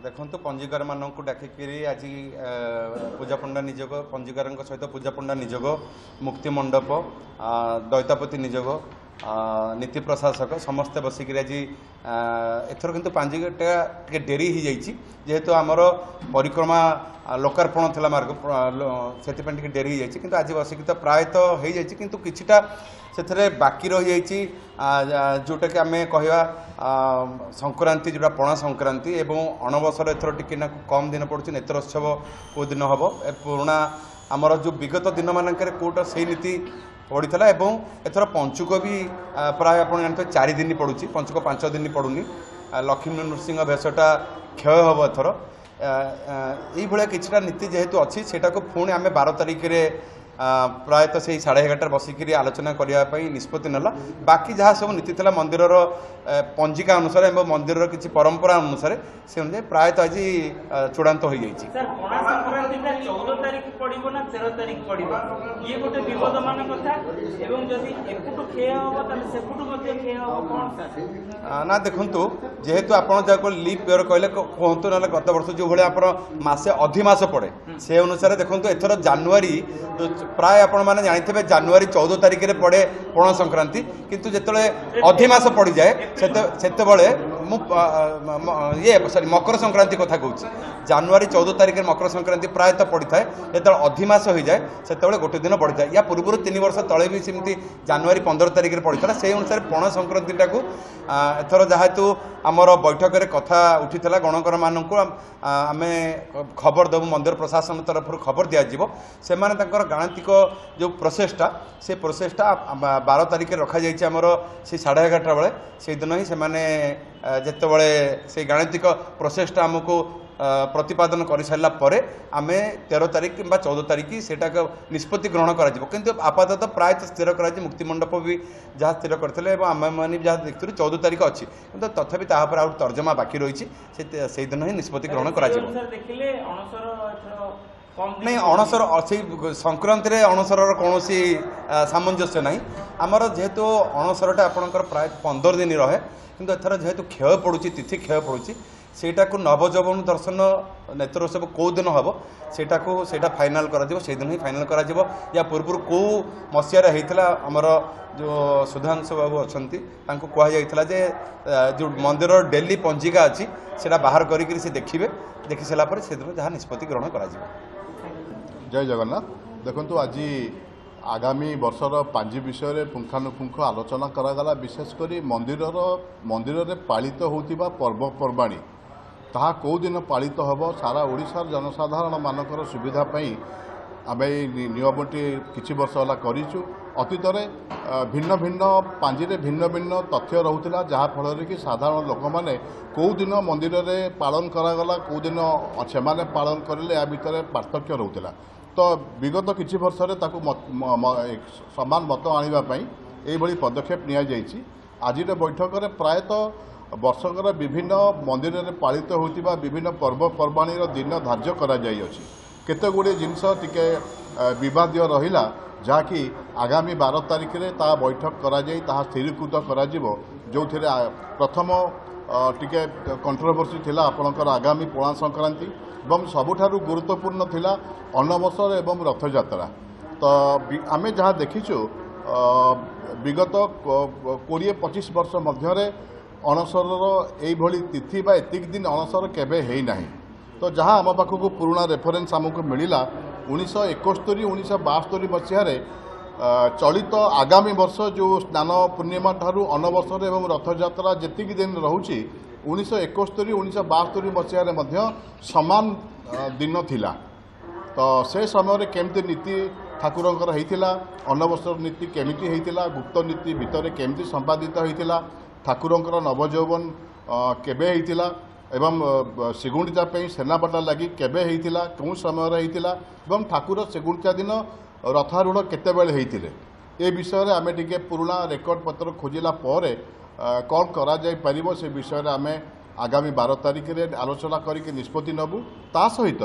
देखो पंजीकार मानक डाकिकी आज पूजा पंडा निजोग पंजीकार सहित पूजा पंडा निजोग मुक्ति मंडप दैतापति निजोग नीति प्रशासक समस्ते बसिक आज एथर किंतु पांजिटा टे डेरी हो जाइए जेहेतु आमर परिक्रमा लोकार्पण थी मार्ग से डेरी हो जाइए किंतु आज बसिक तो प्रायतः हो जाइए किंतु किछिटा से बाकी रही जाइए जोटा कि आम कहवा संक्रांति जोटा पणा संक्रांति एवं अणबसर एथर टिके कम दिन पड़ुछि नेत्रोत्सव को दिन हम पुराणा आमर जो विगत दिन मानक कोर्ट से नीति पड़ता एवं एथर पंचुक भी प्राय आप जानते 4 दिन पड़ुछि पंचुक 5 दिन पड़ुनी लक्ष्मी नृसिंह भेषटा क्षय हम एथर ये किछिटा नीति जेहेतु अच्छी सेटा को पुणी आम 12 तारिख प्रायतः से 11:30 बसिक आलोचना करने निष्पत्ति नाला बाकी जहाँ सब नीति था मंदिर पंजिका अनुसार एवं मंदिर किसी परंपरा अनुसार से अनुसार प्रायतः आज चूड़ांत हो जाइए। ना देखु जेहेतु आप लीप ईयर कहले कहतु ना गत वर्ष जो भाई आप मसे अधिमास पड़े से अनुसार देखो एथर जानुरी प्राय आपण मैंने जानी जानुरी 14 तारिख में पड़े पणा संक्रांति किंतु जिते अधिमास पड़ जाए से ये सॉरी मकर संक्रांति कथा कहूँ जानुरी 14 तारिख में मकर संक्रांति प्रायतः पड़ी था जो अधिमास हो जाए से गोटे दिन पड़ी था या पूर्व 3 वर्ष तले भी सेमती जानुरी 15 तारिख में पड़ी था से अनुसार पणा संक्रांति टाक एथर जेहेतु आमर बैठक में कथा उठी गणकर मानक आम खबर देवु मंदिर प्रशासन तरफ खबर दिज्व से गाणितिक जो प्रोसेसटा से प्रोसेसटा 12 तारिख रखा जाइए आमर से 11:30 बेले से दिन ही जिते बड़े से गाणितिक प्रोसेसटा आमको प्रतिपादन कर सारा पर आम 13 तारिख कि 14 तारिख से निष्पत्ति ग्रहण कर आपाततः प्रायतः स्थिर कर मुक्ति मंडप भी जहाँ स्थिर करते आम मैंने जहाँ देखते 14 तारिख अच्छी कि तथापि तापर आउ तर्जमा बाकी रही से दिन ही निष्पत्ति ग्रहण कर नहीं अणसर से संक्रांति रे अणसर कौन सामंजस्य ना आमर जेहेतु अणसरटा आपंकर प्राय 15 दिन रहे किंतु एथर जेहेतु क्षय पड़ुची तिथि क्षय पड़ुची सेटा को नवजौवन दर्शन नेत्रोत्सव कौ दिन हम सेटा फाइनाल कर दिन ही फाइनाल कर या पूर्व कौ मसीह आमर जो सुधांशु बाबू अच्छा कहुला जे जो मंदिर डेली पंजिका अच्छी से बाहर करी से देखिए देखी सारापर से दिन जहाँ निष्पत्ति ग्रहण कर जय जगन्नाथ देखु आज आगामी वर्षर पांजी विषय पुंखानुपुंख आलोचना करागला विशेषकर मंदिर में पालित होता पर्वपर्वाणी ताहा कौ दिन पालित हम सारा ओडिशार जनसाधारण मानकर सुविधापी आम नियमटी किछि वर्ष है करूँ अतीत भिन्न भिन्न पांजी भिन्न भिन्न तथ्य रोला जहाँफल कि साधारण लोक मैंने कौ दिन मंदिर में पालन करागला कौ दिन से पालन करें या भितर पार्थक्य रोला तो विगत किछि वर्ष समान मत आने यही पदक्षेप नि आज बैठक में प्रायतः वर्षकर विभिन्न मंदिर में पालित होता विभिन्न पर्वपर्वाणी दिन धार्य करते गुड़े जिनस टिके विवाद रहा जहाँकि आगामी 12 तारिख में ता बैठक करा स्थिरीकृत कर जो प्रथम टिके कंट्रोवर्सी थिला आपणकर आगामी पणा संक्रांति एवं सबुठारु गुरुत्वपूर्ण थिला अनबसर एवं रथयात्रा तो आमे जहाँ देखीचु विगत 20-25 वर्ष मध्य अणसर यही तिथि बा एतिक दिन अणसर केबे है नहीं तो जहाँ आम पाखक पुराणा रेफरेन्स आमको मिला 1971-1972 मसीह चलित आगामी वर्ष जो स्नान पूर्णिमा ठारू अनबसर एवं रथयात्रा जेतिक दिन रोचे 1971-1972 मसीह सामान दिन थिला तो से समय केमती नीति ठाकुरंकर होता अनबसर नीति केमिति होता गुप्त नीति भितर केमिति संपादित होता ठाकुरंकर नवजौवन केबे होता एवं श्रीगुंडिचा सेनापटा लगी केबे होता कौन समय होता एवं ठाकुर श्रीगुंडिचा दिन रथारूढ़ केतेबेले होते ये विषय आम टे पुराणा रेकर्ड पत्र खोजिला पर कौन करा जाय परिबो से विषय में आम आगामी 12 तारिख में आलोचना करके निष्पत्ति नबू ता सहित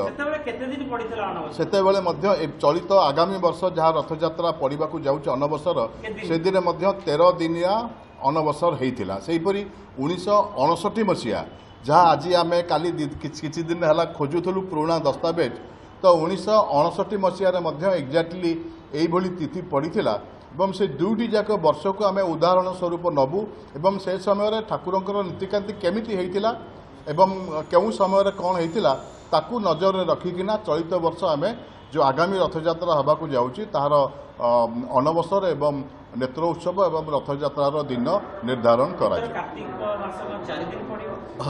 से चलित आगामी वर्ष जहाँ रथयात्रा पड़ा जाऊँ अनबसर से दिन 13 दिनिया अनबसर होता से 1959 मसीहा जहाँ आज आम काली किसी दिन है खोजुलु पुराणा दस्तावेज तो 1959 मसीह एक्जाक्टली यही तिथि पड़ता एवं से दुईटी जाक वर्ष को आम उदाहरण स्वरूप नबू एवं से समय ठाकुरंकर नीतिकांति केमिति होइतिला एवं केउ समय कौन होइतिला ताकू नजर में रखिकिना चलित वर्ष आम जो आगामी रथयात्रा हवा को जाऊँगी तार अनवसर एवं नेत्र उत्सव एवं रथयात्रार दिन निर्धारण करा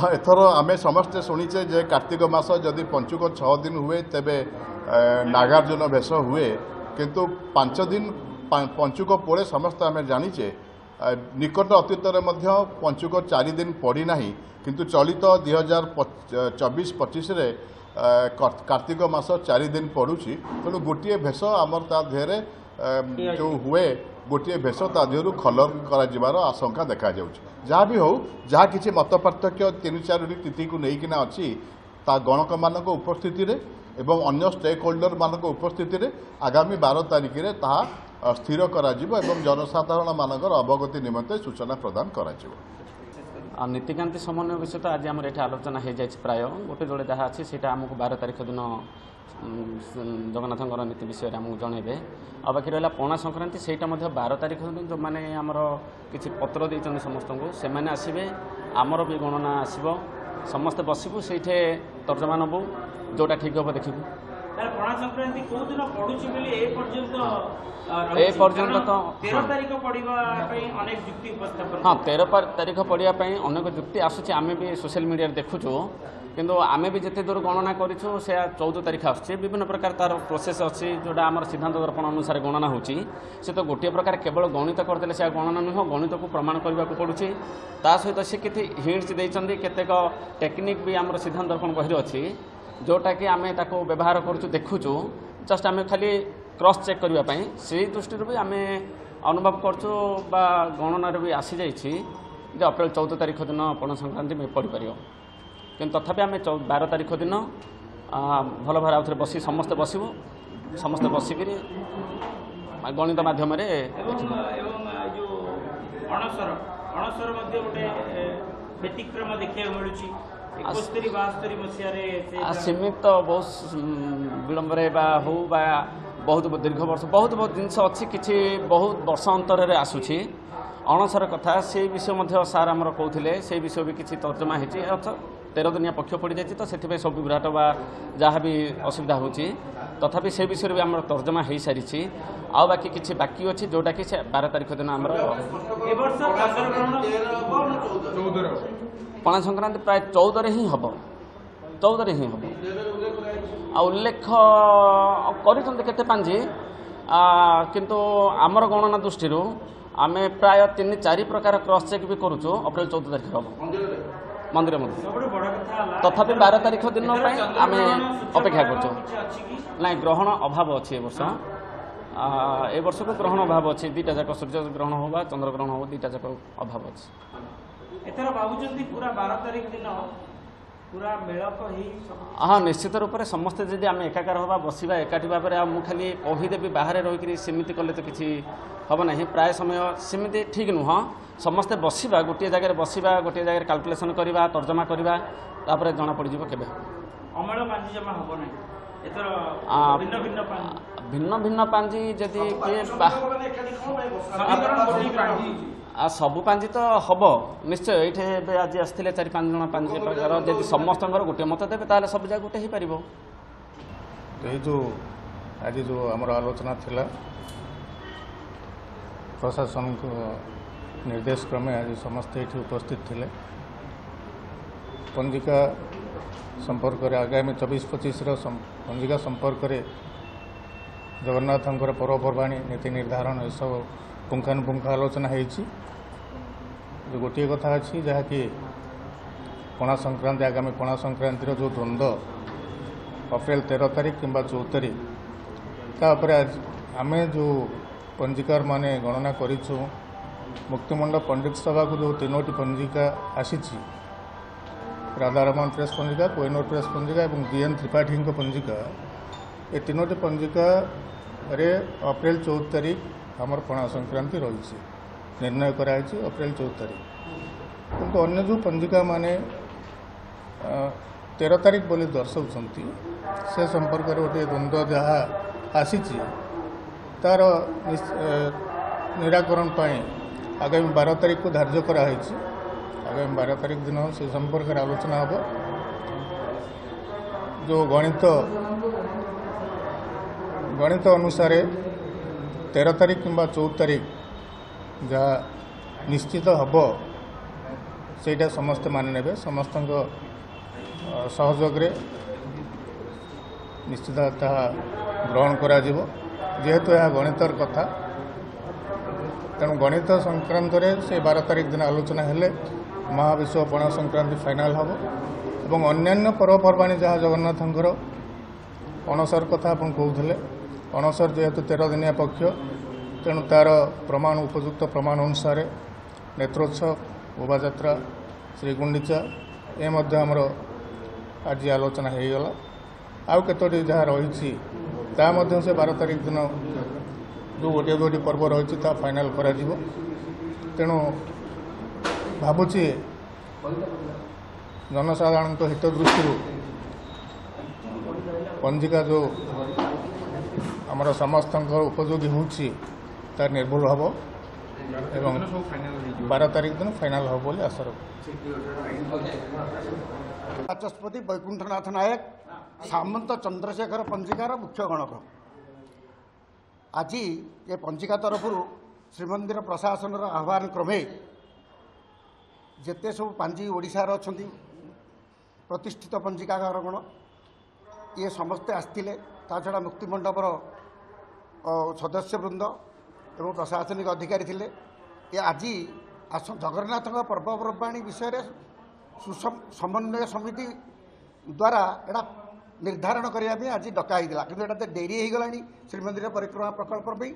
एथर आम समस्ते शुणीचे जे कार्तिक मास जदि पंचुक 6 दिन हुए तेबे नागार्जुन भेष हुए किंतु 5 दिन पंचुक पड़े समस्त आम जानीचे निकट अतीत पंचुक 4 दिन पड़ना किंतु चलित 2024-25 कार्तिक मास 4 दिन पड़ुची तेणु गोटे भेष आमर ता देहरे जो हुए गोटे भेष ता देहरु खलर कर आशंका देखा जहाँ भी हो जहाँ किसी मत पार्थक्य 3-4 तिथि को लेकिन अच्छी ता गणक मान उपस्थिति रे एवं अन्य स्टेक होल्डर मान उपस्थिति रे आगामी 12 तारिख रे ताहा स्थिर करा जिवो एवं जनसाधारण मानकर अवगति निमंते सूचना प्रदान करा जिवो। नीतिकांति समन्वय विषय तो आज आम आलोचना हो जाए प्राय गोटे जोड़े जहाँ अच्छी से आमको 12 तारिख दिन जगन्नाथ नीति विषय आमको जनइबे आ बाकी रहा पणा संक्रांति से 12 तारिख दिन जो मैंने आमर किसी पत्र देते समस्त को से आसवे आमर भी गणना आसब समस्ते बसबू से तर्जमा नबू जोटा ठीक हम देखू ए पर्यंत तो 13 तारिख हाँ 13 तारिख पड़ापी अनेक जुक्ति आसूँ आम भी सोशल मीडिया देखुचु किंतु आम भी जिते दूर गणना करूँ से 14 तारिख आसूँ विभिन्न प्रकार तार प्रोसेस अच्छी जोटा आम सिद्धांत दर्पण अनुसार गणना होची से तो गोटे प्रकार केवल गणित करदे से गणना नुह गणित को प्रमाण करने को पड़ुची ता सहित सी किसी हिंट्स देते केतेक टेक्निक भी आम सिद्धांत दर्पण बही अच्छी जोटा कि आम व्यवहार करूँ देखुचु जस्ट आम खाली क्रॉस चेक करने से दृष्टि भी आम अनुभव करूँ गणनार भी आसी जाइए अप्रैल 14 तारिख दिन पणा संक्रांति में पड़ पार कि तथापि आम 12 तारिख दिन भल भाव आउ थे बस समस्ते बसबू समस्ते बसिक गणित मध्यम सीमित बहुत विलंब हो बहुत दीर्घ वर्ष बहुत जिनस अच्छी किसी बहुत वर्ष अंतर आसूची अणसर कथा से विषय सार आमर कहते से विषय भी किसी तर्जमा होती 13 दिनिया पक्ष पड़ जाए तो से सब विभ्राट बा जहाँ भी असुविधा होची तथापि से विषय भी आम तर्जमा हो सारी आ बाकी किसी बाकी अच्छी जोटा कि 12 तारिख दिन आम पणा संक्रांति प्राय 14 ही हम 14 ही हम उल्लेख करते पांजी किंतु आमर गणना दृष्टि आम प्राय 3-4 प्रकार क्रॉस चेक भी करूँ अप्रैल 14 तारिख हम मंदिर तथापि 12 तारिख दिन आम अपेक्षा कर ग्रहण अभाव अच्छी ए वर्ष को ग्रहण अभाव अच्छी 2टा जाक सूर्य ग्रहण हो चंद्र ग्रहण हो 2टा जाक अभाव अच्छी हाँ निश्चित रूप से समस्ते जब आम एकाकार हवा बसवा एकाठी भाव में खाली कहीदेवी बाहर रहीकि सेमती कले तो किसी हम ना प्राय समय सेमती ठीक नुह समस्ते बसवा गोटे जगह बसवा गोटे जगह कैलकुलेसन करवा तर्जमा करवा तापर जना पड़ के भिन्न भिन्न पांजी जदि सबु पांजी तो हम निश्चय ये आज आसते 4-5 जन पांजी प्रकार जब समस्त गोटे मत देवे ताले सब जगह गोटे हो पार जो आज जो आम आलोचना थिला प्रशासन को निर्देश क्रमे आज समस्ते ये उपस्थित थे पंजिका संपर्क आगामी 24-25 पंजिका संपर्क जगन्नाथंकर पर्वपर्वाणी नीति निर्धारण ये सब पुंखानुपुंख आलोचना होती गोटे कथा अच्छी जहाँकि पणा संक्रांति आगामी पणा संक्रांतिर जो द्वंद्व अप्रैल 13 तारिख कि 14 तारिख तापर आम जो पंजिकार माने गणना करूँ मुक्तिमंड पंडित सभा को जो 3टी पंजिका आसी राधारमण प्रेस पंजिका कोहिनूर प्रेस पंजिका और DN त्रिपाठी पंजिका ये 3टी पंजिका रे अप्रैल 14 तारिख आमर पणा संक्रांति रही निर्णय कराई अप्रैल 14 तारिख किंतु अन्य जो पंजिका माने 13 ତାରିଖ ବୋଲି ଦର୍ଶାଉଛନ୍ତି ସେ ସମ୍ପର୍କରେ ଗୋଟିଏ ଦ୍ୱନ୍ଦ୍ୱ ଯାହା ଆସିଛି ତାର ନିରାକରଣ ପାଇଁ ଆଗାମୀ 12 ତାରିଖକୁ ଧାର୍ଯ୍ୟ କରାହୋଇଛି। ଆଗାମୀ 12 ତାରିଖ ଦିନ ସେ ସମ୍ପର୍କରେ ଆଲୋଚନା ହେବ। ଯେଉଁ ଗଣିତ ଅନୁସାରେ 13 ତାରିଖ କିମ୍ବା 14 ତାରିଖ ଯାହା ନିଶ୍ଚିତ ହେବ ସେଇଟା ସମସ୍ତେ ମାନି ନେବେ। ସମସ୍ତଙ୍କ ସହଯୋଗରେ ନିଶ୍ଚିତ ତାହା ଗ୍ରହଣ କରାଯିବ। ଯେହେତୁ ଏହା ଗଣିତର କଥା ତେଣୁ ଗଣିତ ସଂକ୍ରାନ୍ତରେ ସେ 12 ତାରିଖ ଦିନ ଆଲୋଚନା ହେଲେ ମହାବିଷୁବ ପଣା ସଂକ୍ରାନ୍ତି ଫାଇନାଲ୍ ହେବ ଏବଂ ଅନ୍ୟାନ୍ୟ ପର୍ବପର୍ବାଣି ଯାହା ଜଗନ୍ନାଥଙ୍କର ଅଣସର କଥା ଆପଣ କହୁଥିଲେ, ଅଣସର ଯେହେତୁ 13 ଦିନିଆ ପକ୍ଷ ତେଣୁ ତା'ର ପ୍ରମାଣ ଉପଯୁକ୍ତ ପ୍ରମାଣ ଅନୁସାରେ ନେତ୍ରୋତ୍ସବ, ଶୋଭାଯାତ୍ରା, ଶ୍ରୀଗୁଣ୍ଡିଚା ଏ ମଧ୍ୟ ଆମର ଆଜି ଆଲୋଚନା ହୋଇଗଲା। ଆଉ କେତୋଟି ଯାହା ରହିଛି ତାହା ମଧ୍ୟ ସେ 12 ତାରିଖ ଦିନ ଯେଉଁ ଗୋଟିଏ ଦୁଇଟି ପର୍ବ ରହିଛି ତାହା ଫାଇନାଲ୍ କରାଯିବ। ତେଣୁ ଭାବୁଛି ଜନସାଧାରଣଙ୍କ ହିତ ଦୃଷ୍ଟିରୁ ପଞ୍ଜିକା ଯେଉଁ ଆମର ସମସ୍ତଙ୍କର ଉପଯୋଗୀ ହେଉଛି ତାହା ନିର୍ଭୁଲ ହେବ ଏବଂ 12 ତାରିଖ ଦିନ ଫାଇନାଲ୍ ହେବ ବୋଲି ଆଶା ରଖୁଛି। ବାଚସ୍ପତି ବୈକୁଣ୍ଠନାଥ ନାୟକ ସାମନ୍ତ ଚନ୍ଦ୍ରଶେଖର ପଞ୍ଜିକାର ମୁଖ୍ୟ ଗଣକ। ଆଜି ଏ ପଞ୍ଜିକା ତରଫରୁ ଶ୍ରୀମନ୍ଦିର ପ୍ରଶାସନର ଆହ୍ୱାନ କ୍ରମେ ଯେତେ ସବୁ ପାଞ୍ଜି ଓଡ଼ିଶାର ଅଛନ୍ତି ପ୍ରତିଷ୍ଠିତ ପଞ୍ଜିକାରଗଣ ଇଏ ସମସ୍ତେ ଆସିଥିଲେ। ତା ଛଡ଼ା ମୁକ୍ତିମଣ୍ଡପର ସଦସ୍ୟବୃନ୍ଦ ଏବଂ ପ୍ରଶାସନିକ ଅଧିକାରୀ ଥିଲେ। ଏ ଆଜି ଜଗନ୍ନାଥଙ୍କ ପର୍ବପର୍ବାଣୀ ବିଷୟରେ ସମନ୍ୱୟ ସମିତି ଦ୍ୱାରା ଏଇଟା ନିର୍ଦ୍ଧାରଣ କରିବା ପାଇଁ ଆଜି ଡକା ହେଇଥିଲା, କିନ୍ତୁ ଏଇଟା ତ ଡେରି ହେଇଗଲାଣି ଶ୍ରୀମନ୍ଦିର ପରିକ୍ରମା ପ୍ରକଳ୍ପ ପାଇଁ।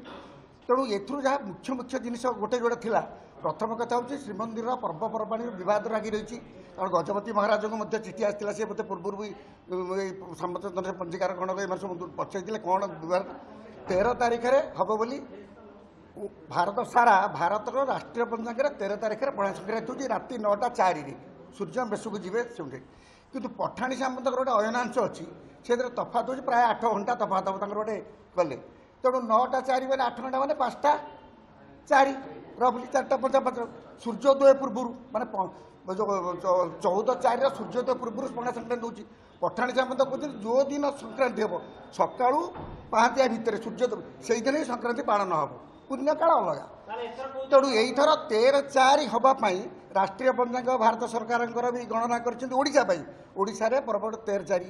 ତେଣୁ ଏଥିରୁ ଯାହା ମୁଖ୍ୟ ଜିନିଷ ଗୋଟେ ଯୋଡ଼େ ଥିଲା। ପ୍ରଥମ କଥା ହେଉଛି ଶ୍ରୀମନ୍ଦିରର ପର୍ବପର୍ବାଣୀର ବିବାଦ ଲାଗି ରହିଛି। କାରଣ ଗଜପତି ମହାରାଜଙ୍କୁ ମଧ୍ୟ ଚିଠି ଆସିଥିଲା, ସେ ବୋଧେ ପୂର୍ବରୁ ବି ଏଇ ସମସ୍ତ ପଞ୍ଜିକାର ଗଣକ ଏମାନେ ସବୁ ପଚାରିଥିଲେ କ'ଣ ବିବାଦ। 13 ତାରିଖରେ ହେବ ବୋଲି ଭାରତ ସାରା ଭାରତର ରାଷ୍ଟ୍ରୀୟ ପଞ୍ଚାଙ୍ଗରେ 13 ତାରିଖରେ ପଣା ସଂକ୍ରାନ୍ତି ହେଉଛି ରାତି 9:04 ସୂର୍ଯ୍ୟ ବେଶକୁ ଯିବେ ସେଉଠି। କିନ୍ତୁ ପଠାଣି ସାମନ୍ତଙ୍କର ଗୋଟେ ଅୟନାଂଶ ଅଛି, ସେଥିରେ ତଫାତ ହେଉଛି ପ୍ରାୟ 8 ଘଣ୍ଟା ତଫାତ ହେବ ତାଙ୍କର ଗୋଟେ ଗଲେ। ତେଣୁ 9:04 ମାନେ 8 ଘଣ୍ଟା ମାନେ 5:04 ରଫଲି 4:55 ସୂର୍ଯ୍ୟୋଦୟ ପୂର୍ବରୁ ମାନେ 14/4 ସୂର୍ଯ୍ୟୋଦୟ ପୂର୍ବରୁ ପଣା ସଂକ୍ରାନ୍ତି ହେଉଛି। ପଠାଣି ସାମନ୍ତ କହୁଛନ୍ତି ଯେଉଁ ଦିନ ସଂକ୍ରାନ୍ତି ହେବ ସକାଳୁ ପାହାନ୍ତିଆ ଭିତରେ ସୂର୍ଯ୍ୟୋଦୟ ସେଇଦିନ ହିଁ ସଂକ୍ରାନ୍ତି ପାଳନ ହେବ, ପୁଣ୍ୟକାଳ ଅଲଗା। ତେଣୁ ଏଇଥର 13/4 ହେବା ପାଇଁ ରାଷ୍ଟ୍ରୀୟ ପଞ୍ଚାଙ୍ଗ ଭାରତ ସରକାରଙ୍କର ବି ଗଣନା କରିଛନ୍ତି ଓଡ଼ିଶା ପାଇଁ। ଓଡ଼ିଶାରେ ପର୍ବ 13/4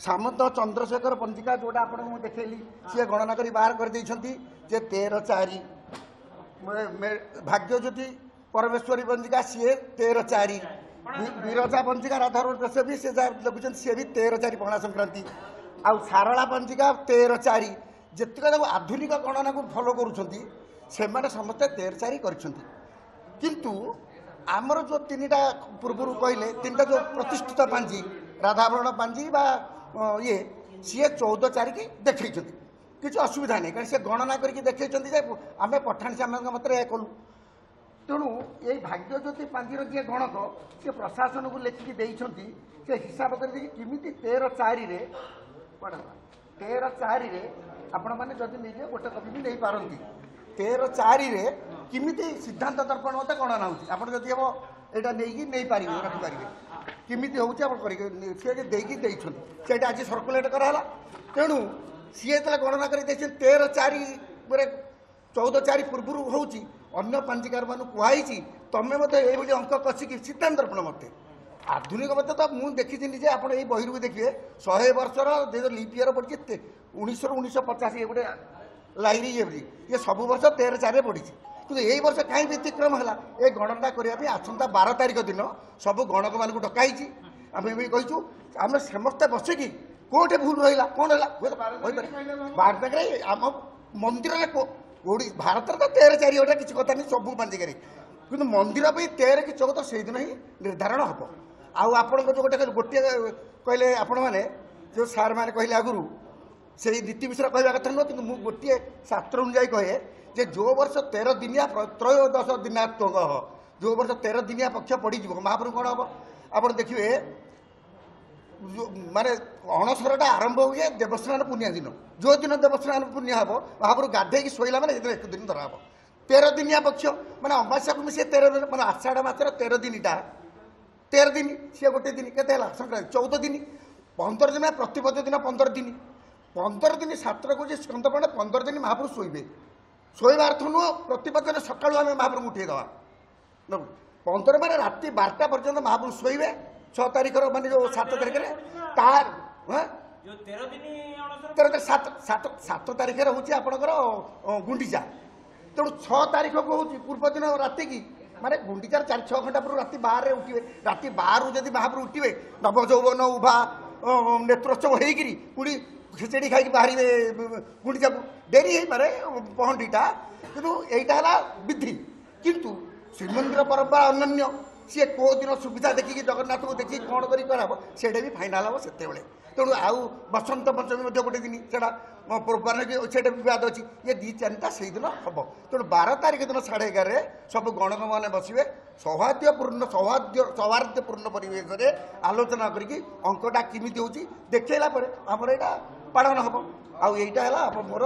ସାମନ୍ତ ଚନ୍ଦ୍ରଶେଖର ପଞ୍ଜିକା ଯେଉଁଟା ଆପଣଙ୍କୁ ମୁଁ ଦେଖେଇଲି ସିଏ ଗଣନା କରି ବାହାର କରିଦେଇଛନ୍ତି ଯେ 13/4। ଭାଗ୍ୟଜ୍ୟୋତି ପରମେଶ୍ୱରୀ ପଞ୍ଜିକା ସିଏ 13/4। ବିରଜା ପଞ୍ଜିକା ରାଧାରମଣ ସେ ବି ସେ ଯାହା ଲେଖୁଛନ୍ତି ସିଏ ବି 13/4 ପଣା ସଂକ୍ରାନ୍ତି। ଆଉ ସାରଳା ପଞ୍ଜିକା 13/4। ଯେତିକ ତାକୁ ଆଧୁନିକ ଗଣନାକୁ ଫଲୋ କରୁଛନ୍ତି ସେମାନେ ସମସ୍ତେ 13/4 କରିଛନ୍ତି। କିନ୍ତୁ ଆମର ଯେଉଁ 3ଟା ପୂର୍ବରୁ କହିଲେ 3ଟା ଯେଉଁ ପ୍ରତିଷ୍ଠିତ ପାଞ୍ଜି ରାଧାବରଣ ପାଞ୍ଜି ବା ଇଏ ସିଏ 14/4 କି ଦେଖେଇଛନ୍ତି। କିଛି ଅସୁବିଧା ନାହିଁ, କାରଣ ସେ ଗଣନା କରିକି ଦେଖେଇଛନ୍ତି ଯେ ଆମେ ପଠାଣି ସାମନ୍ତଙ୍କ ମତରେ ଏହା କଲୁ। ତେଣୁ ଏଇ ଭାଗ୍ୟଜ୍ୟୋତି ପାଞ୍ଜିର ଯିଏ ଗଣକ ସିଏ ପ୍ରଶାସନକୁ ଲେଖିକି ଦେଇଛନ୍ତି, ସେ ହିସାବ କରିଦେଇକି କେମିତି 13/4ରେ 13/4ରେ ଆପଣମାନେ ଯଦି ନେଇଯିବେ ଗୋଟେ କପି ବି ନେଇପାରନ୍ତି। 13/4ରେ କେମିତି ସିଦ୍ଧାନ୍ତ ଦର୍ପଣ ମତେ ଗଣନା ହେଉଛି, ଆପଣ ଯଦି ହେବ ଏଇଟା ନେଇକି ନେଇପାରିବେ ରଖିପାରିବେ କେମିତି ହେଉଛି ଆପଣ କରିକି ସିଏ ଦେଇକି ଦେଇଛନ୍ତି। ସେଇଟା ଆଜି ସର୍କୁଲେଟ୍ କରାହେଲା। ତେଣୁ ସିଏ ଯେତେବେଳେ ଗଣନା କରି ଦେଇଛନ୍ତି 13/4 14/4 ପୂର୍ବରୁ ହେଉଛି ଅନ୍ୟ ପାଞ୍ଜିକାରମାନଙ୍କୁ କୁହାହେଇଛି ତମେ ମୋତେ ଏଇଭଳି ଅଙ୍କ କଷିକି ସିଦ୍ଧାନ୍ତ ଦର୍ପଣ ମୋତେ ଆଧୁନିକ ମତେ ତ ମୁଁ ଦେଖିଛି ନିଜେ। ଆପଣ ଏଇ ବହିରୁ ବି ଦେଖିବେ 100 ବର୍ଷର ଲିପ୍ ଇୟର ପଡ଼ିଛି 1900ରୁ 1950 ଇଏ ଗୋଟେ ଲାଇରି ଇଏ ସବୁ ବର୍ଷ 13/4 ପଡ଼ିଛି। କିନ୍ତୁ ଏଇ ବର୍ଷ କାହିଁ ବ୍ୟତିକ୍ରମ ହେଲା ଏ ଗଣନା କରିବା ପାଇଁ ଆସନ୍ତା 12 ତାରିଖ ଦିନ ସବୁ ଗଣକମାନଙ୍କୁ ଡକାଇଛି। ଆମେ ବି କହିଛୁ ଆମେ ସମସ୍ତେ ବସିକି କେଉଁଠି ଭୁଲ ରହିଲା କ'ଣ ହେଲା 12 ତାରିଖରେ ଆମ ମନ୍ଦିରରେ ଭାରତରେ ତ 13/4 ଗୋଟେ କିଛି କଥା ନାହିଁ ସବୁ ପାଞ୍ଜିକାରେ, କିନ୍ତୁ ମନ୍ଦିର ପାଇଁ 13 କି 14 ସେଇଦିନ ହିଁ ନିର୍ଦ୍ଧାରଣ ହେବ। ଆଉ ଆପଣଙ୍କ ଯେଉଁ ଗୋଟିଏ କହିଲେ ଆପଣମାନେ ଯେଉଁ ସାର୍ମାନେ କହିଲେ ଆଗରୁ ସେଇ ନୀତି ବିଷୟରେ କହିବା କଥା ନୁହଁ, କିନ୍ତୁ ମୁଁ ଗୋଟିଏ ଶାସ୍ତ୍ର ଅନୁଯାୟୀ କହେ ଯେ ଯେଉଁ ବର୍ଷ 13 ଦିନିଆ ତ୍ରୟୋଦଶ ଦିନାତ୍ମକ ହେବ, ଯେଉଁ ବର୍ଷ 13 ଦିନିଆ ପକ୍ଷ ପଡ଼ିଯିବ ମହାପ୍ରଭୁ କ'ଣ ହେବ ଆପଣ ଦେଖିବେ ମାନେ ଅଣସରଟା ଆରମ୍ଭ ହୁଏ ଦେବସ୍ନାନ ପୂର୍ଣ୍ଣିମା ଦିନ। ଯେଉଁ ଦିନ ଦେବସ୍ନାନ ପୂର୍ଣ୍ଣିମା ହେବ ମହାପ୍ରଭୁ ଗାଧେଇକି ଶୋଇଲା ମାନେ ସେଦିନ 1 ଦିନ ଧରା ହେବ। 13 ଦିନିଆ ପକ୍ଷ ମାନେ ଅମାବାସ୍ୟାକୁ ମିଶିଏ 13 ଦିନ ମାନେ ଆଷାଢ଼ ମାସର 13 ଦିନଟା 13 ଦିନ ସିଏ ଗୋଟେ ଦିନ କେତେ ହେଲା ସଂକ୍ରାନ୍ତି 14 ଦିନ 15 ଦିନ ପ୍ରତିପଦ ଦିନ 15 ଦିନ 15 ଦିନ ସାତଟାକୁ ଯେ ସ୍କନ୍ଦ ପଡ଼େ 15 ଦିନ ମହାପ୍ରଭୁ ଶୋଇବେ। ଶୋଇବା ଅର୍ଥ ନୁହଁ ପ୍ରତିପଦ ଦିନ ସକାଳୁ ଆମେ ମହାପ୍ରଭୁ ଉଠେଇଦେବା 15 ମାନେ ରାତି 12ଟା ପର୍ଯ୍ୟନ୍ତ ମହାପ୍ରଭୁ ଶୋଇବେ। 6 ତାରିଖର ମାନେ ଯେଉଁ 7 ତାରିଖରେ ତାର 7 ତାରିଖରେ ହେଉଛି ଆପଣଙ୍କର ଗୁଣ୍ଡିଚା। ତେଣୁ 6 ତାରିଖକୁ ହେଉଛି ପୂର୍ବ ଦିନ ରାତିକି ମାନେ ଗୁଣ୍ଡିଚାର 4-6 ଘଣ୍ଟା ପୂର୍ବରୁ ରାତି 12ରେ ଉଠିବେ। ରାତି 12ରୁ ଯଦି ମହାପ୍ରଭୁ ଉଠିବେ ନବଯୌବନ ଉଭା ନେତ୍ରୋତ୍ସବ ହେଇକିରି ପୁଣି ଖିଚେଡ଼ି ଖାଇକି ବାହାରିବେ ଗୁଣ୍ଡିଚାକୁ ଡେରି ହେଇପାରେ ପହଣ୍ଡିଟା। କିନ୍ତୁ ଏଇଟା ହେଲା ବିଧି। କିନ୍ତୁ ଶ୍ରୀମନ୍ଦିର ପରମ୍ପରା ଅନନ୍ୟ। ସିଏ କେଉଁ ଦିନ ସୁବିଧା ଦେଖିକି ଜଗନ୍ନାଥଙ୍କୁ ଦେଖିକି କ'ଣ କରି କରାହେବ ସେଇଟା ବି ଫାଇନାଲ୍ ହେବ ସେତେବେଳେ। ତେଣୁ ଆଉ ବସନ୍ତ ପଞ୍ଚମୀ ମଧ୍ୟ ଗୋଟେ ଦିନ ସେଇଟା ସେଇଟା ବିବାଦ ଅଛି। ଇଏ 2-4ଟା ସେଇଦିନ ହେବ। ତେଣୁ 12 ତାରିଖ ଦିନ 11:30ରେ ସବୁ ଗଣକମାନେ ବସିବେ ସୌହାର୍ଦ୍ଦ୍ୟପୂର୍ଣ୍ଣ ପରିବେଶରେ ଆଲୋଚନା କରିକି ଅଙ୍କଟା କେମିତି ହେଉଛି ଦେଖେଇଲା ପରେ ଆମର ଏଇଟା ପାଳନ ହେବ। ଆଉ ଏଇଟା ହେଲା ମୋର